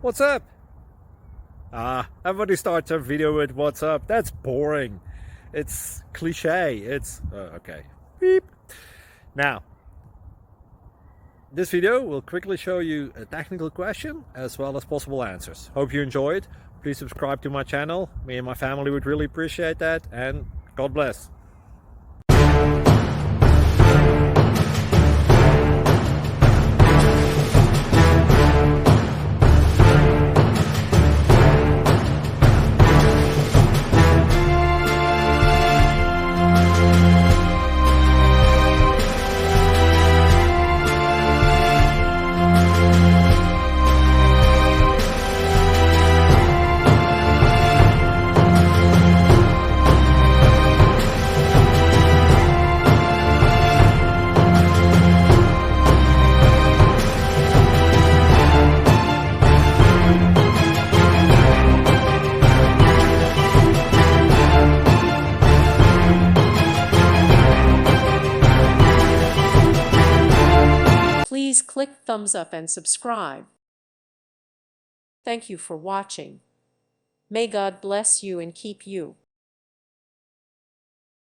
What's up? Everybody starts a video with what's up. That's boring. It's cliche. It's okay. Beep. Now, this video will quickly show you a technical question as well as possible answers. Hope you enjoyed. Please subscribe to my channel. Me and my family would really appreciate that, and God bless. Please click thumbs up and subscribe. Thank you for watching. May God bless you and keep you.